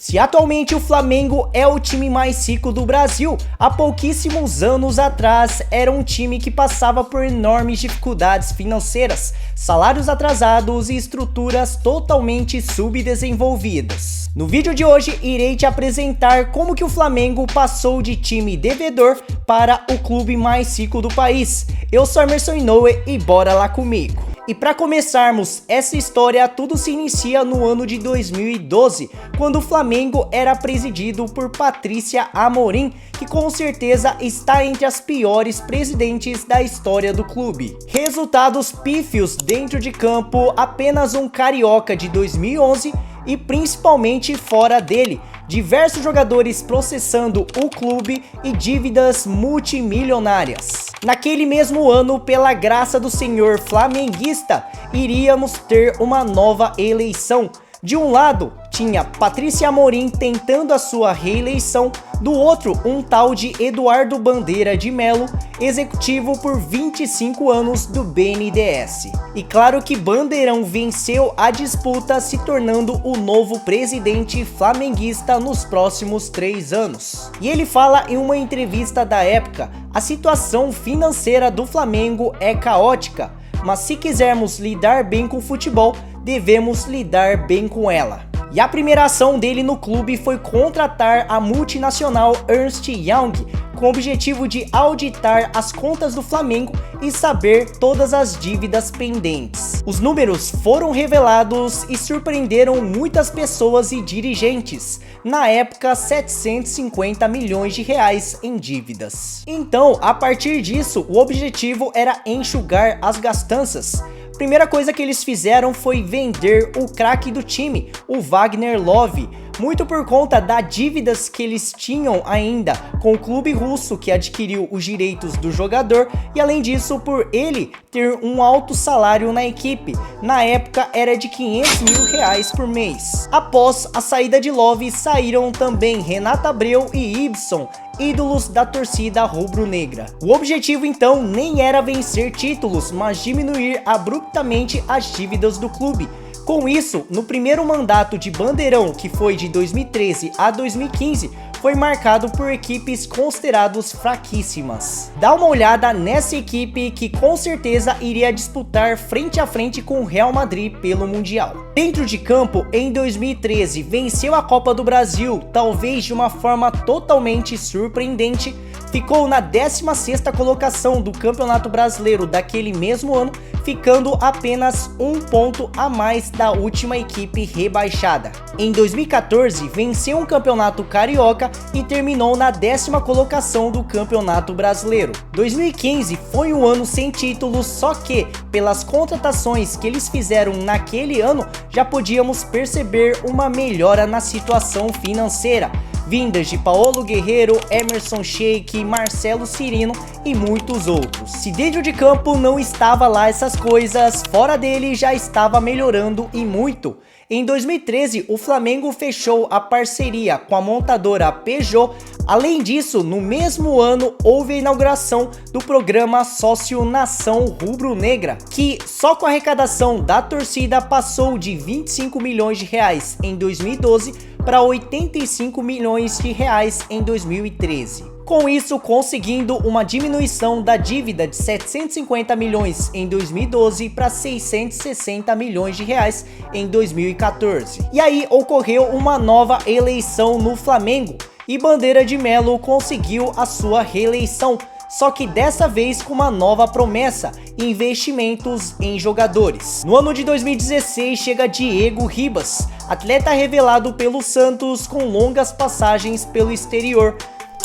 Se atualmente o Flamengo é o time mais rico do Brasil, há pouquíssimos anos atrás era um time que passava por enormes dificuldades financeiras, salários atrasados e estruturas totalmente subdesenvolvidas. No vídeo de hoje irei te apresentar como que o Flamengo passou de time devedor para o clube mais rico do país. Eu sou Emerson Inoue e bora lá comigo. E para começarmos essa história, tudo se inicia no ano de 2012, quando o Flamengo era presidido por Patrícia Amorim, que com certeza está entre as piores presidentes da história do clube. Resultados pífios dentro de campo, apenas um carioca de 2011 e principalmente fora dele. Diversos jogadores processando o clube e dívidas multimilionárias. Naquele mesmo ano, pela graça do senhor flamenguista, iríamos ter uma nova eleição. De um lado, tinha Patrícia Amorim tentando a sua reeleição, do outro, um tal de Eduardo Bandeira de Melo, executivo por 25 anos do BNDES. E claro que Bandeirão venceu a disputa, se tornando o novo presidente flamenguista nos próximos 3 anos. E ele fala em uma entrevista da época: a situação financeira do Flamengo é caótica, mas se quisermos lidar bem com o futebol, devemos lidar bem com ela. E a primeira ação dele no clube foi contratar a multinacional Ernst Young, com o objetivo de auditar as contas do Flamengo e saber todas as dívidas pendentes. Os números foram revelados e surpreenderam muitas pessoas e dirigentes. Na época, 750 milhões de reais em dívidas. Então, a partir disso, o objetivo era enxugar as gastanças. Primeira coisa que eles fizeram foi vender o craque do time, o Wagner Love, muito por conta das dívidas que eles tinham ainda com o clube russo que adquiriu os direitos do jogador, e além disso por ele ter um alto salário na equipe. Na época era de 500 mil reais por mês. Após a saída de Love, saíram também Renato Abreu e Ibson, ídolos da torcida rubro-negra. O objetivo então nem era vencer títulos, mas diminuir abruptamente as dívidas do clube. Com isso, no primeiro mandato de Bandeirão, que foi de 2013 a 2015, foi marcado por equipes consideradas fraquíssimas. Dá uma olhada nessa equipe que com certeza iria disputar frente a frente com o Real Madrid pelo Mundial. Dentro de campo, em 2013, venceu a Copa do Brasil, talvez de uma forma totalmente surpreendente. Ficou na 16ª colocação do Campeonato Brasileiro daquele mesmo ano, ficando apenas um ponto a mais da última equipe rebaixada. Em 2014, venceu um campeonato carioca e terminou na 10ª colocação do Campeonato Brasileiro. 2015 foi um ano sem títulos, só que pelas contratações que eles fizeram naquele ano, já podíamos perceber uma melhora na situação financeira, vindas de Paulo Guerreiro, Emerson Sheik, Marcelo Cirino e muitos outros. Se dentro de campo não estava lá essas coisas, fora dele já estava melhorando e muito. Em 2013, o Flamengo fechou a parceria com a montadora Peugeot. Além disso, no mesmo ano, houve a inauguração do programa Sócio Nação Rubro-Negra, que só com a arrecadação da torcida passou de 25 milhões de reais em 2012 para 85 milhões de reais em 2013. Com isso, conseguindo uma diminuição da dívida de 750 milhões em 2012 para 660 milhões de reais em 2014. E aí ocorreu uma nova eleição no Flamengo e Bandeira de Melo conseguiu a sua reeleição, só que dessa vez com uma nova promessa: investimentos em jogadores. No ano de 2016 chega Diego Ribas, atleta revelado pelo Santos com longas passagens pelo exterior,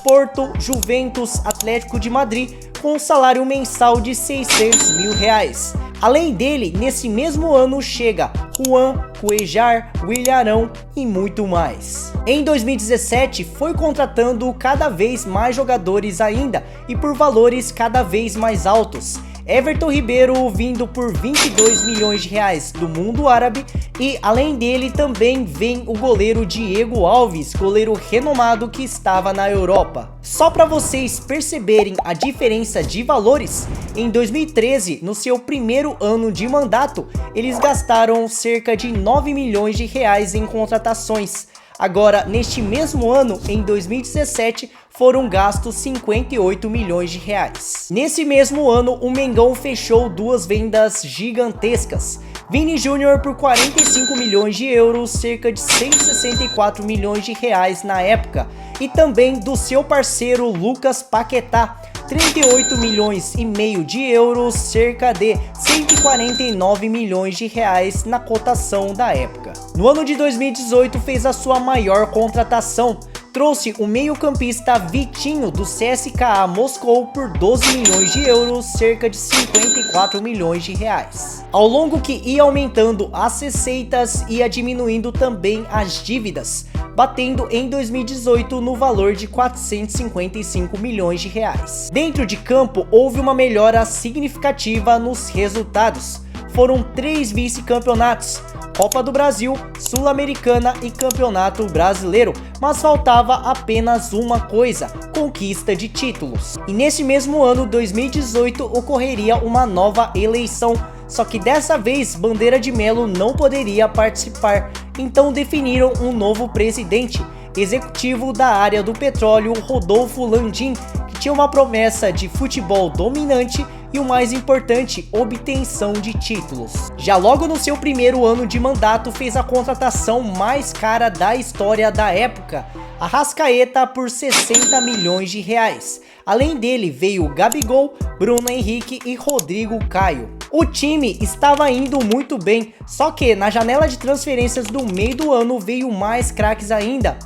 Porto, Juventus, Atlético de Madrid, com um salário mensal de 600 mil reais. Além dele, nesse mesmo ano chega Juan, Cuejar, Willian e muito mais. Em 2017 foi contratando cada vez mais jogadores ainda e por valores cada vez mais altos. Everton Ribeiro vindo por 22 milhões de reais do mundo árabe, e além dele também vem o goleiro Diego Alves, goleiro renomado que estava na Europa. Só para vocês perceberem a diferença de valores, em 2013, no seu primeiro ano de mandato, eles gastaram cerca de 9 milhões de reais em contratações. Agora, neste mesmo ano, em 2017, foram gastos 58 milhões de reais. Nesse mesmo ano, o Mengão fechou duas vendas gigantescas. Vini Júnior por 45 milhões de euros, cerca de 164 milhões de reais na época, e também do seu parceiro Lucas Paquetá, 38 milhões e meio de euros, cerca de 149 milhões de reais na cotação da época. No ano de 2018 fez a sua maior contratação, trouxe o meio-campista Vitinho do CSKA Moscou por 12 milhões de euros, cerca de 54 milhões de reais. Ao longo que ia aumentando as receitas, ia diminuindo também as dívidas, batendo em 2018 no valor de 455 milhões de reais. Dentro de campo, houve uma melhora significativa nos resultados. Foram 3 vice-campeonatos, Copa do Brasil, Sul-Americana e Campeonato Brasileiro, mas faltava apenas uma coisa: conquista de títulos. E nesse mesmo ano, 2018, ocorreria uma nova eleição, só que dessa vez Bandeira de Melo não poderia participar, então definiram um novo presidente, executivo da área do petróleo, Rodolfo Landim, que tinha uma promessa de futebol dominante e o mais importante, obtenção de títulos. Já logo no seu primeiro ano de mandato, fez a contratação mais cara da história da época, Arrascaeta por 60 milhões de reais. Além dele veio Gabigol, Bruno Henrique e Rodrigo Caio. O time estava indo muito bem, só que na janela de transferências do meio do ano veio mais craques ainda: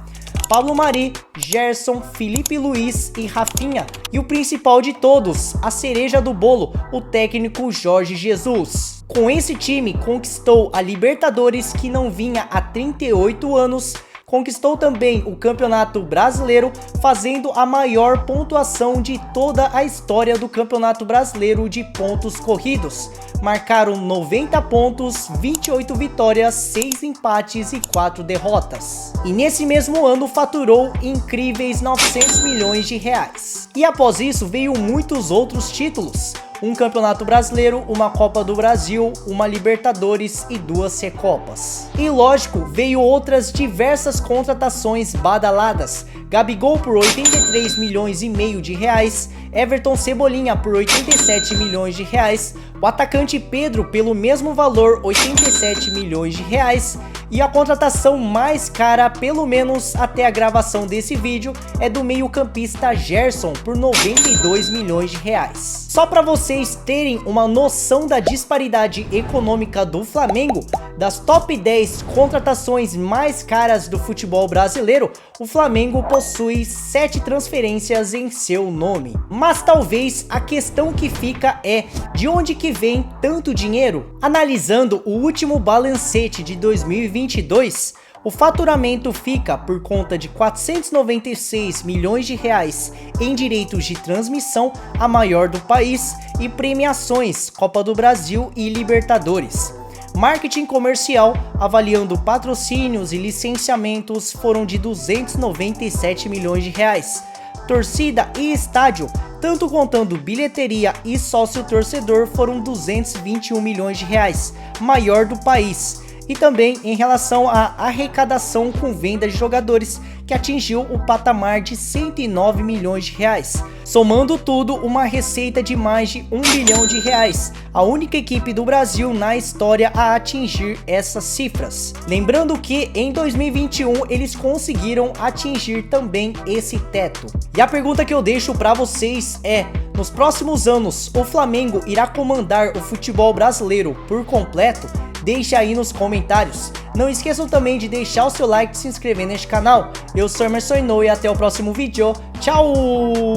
Pablo Mari, Gerson, Felipe Luiz e Rafinha. E o principal de todos, a cereja do bolo, o técnico Jorge Jesus. Com esse time, conquistou a Libertadores, que não vinha há 38 anos, conquistou também o Campeonato Brasileiro, fazendo a maior pontuação de toda a história do Campeonato Brasileiro de pontos corridos. Marcaram 90 pontos, 28 vitórias, 6 empates e 4 derrotas. E nesse mesmo ano faturou incríveis 900 milhões de reais. E após isso veio muitos outros títulos: um Campeonato Brasileiro, uma Copa do Brasil, uma Libertadores e 2 Recopas. E lógico, veio outras diversas contratações badaladas: Gabigol por 83 milhões e meio de reais, Everton Cebolinha por 87 milhões de reais, o atacante Pedro pelo mesmo valor, 87 milhões de reais, e a contratação mais cara, pelo menos até a gravação desse vídeo, é do meio-campista Gerson por 92 milhões de reais. Só para vocês terem uma noção da disparidade econômica do Flamengo, das top 10 contratações mais caras do futebol brasileiro, o Flamengo possui 7 transferências em seu nome. Mas talvez a questão que fica é: de onde que vem tanto dinheiro? Analisando o último balancete de 2022, o faturamento fica por conta de 496 milhões de reais em direitos de transmissão, a maior do país, e premiações, Copa do Brasil e Libertadores. Marketing comercial, avaliando patrocínios e licenciamentos, foram de 297 milhões de reais. Torcida e estádio, tanto contando bilheteria e sócio-torcedor, foram 221 milhões de reais, maior do país. E também em relação à arrecadação com venda de jogadores, que atingiu o patamar de 109 milhões de reais. Somando tudo, uma receita de mais de 1 bilhão de reais, a única equipe do Brasil na história a atingir essas cifras. Lembrando que em 2021 eles conseguiram atingir também esse teto. E a pergunta que eu deixo para vocês é: nos próximos anos, o Flamengo irá comandar o futebol brasileiro por completo? Deixe aí nos comentários. Não esqueçam também de deixar o seu like e se inscrever neste canal. Eu sou Emerson Inoue e até o próximo vídeo. Tchau!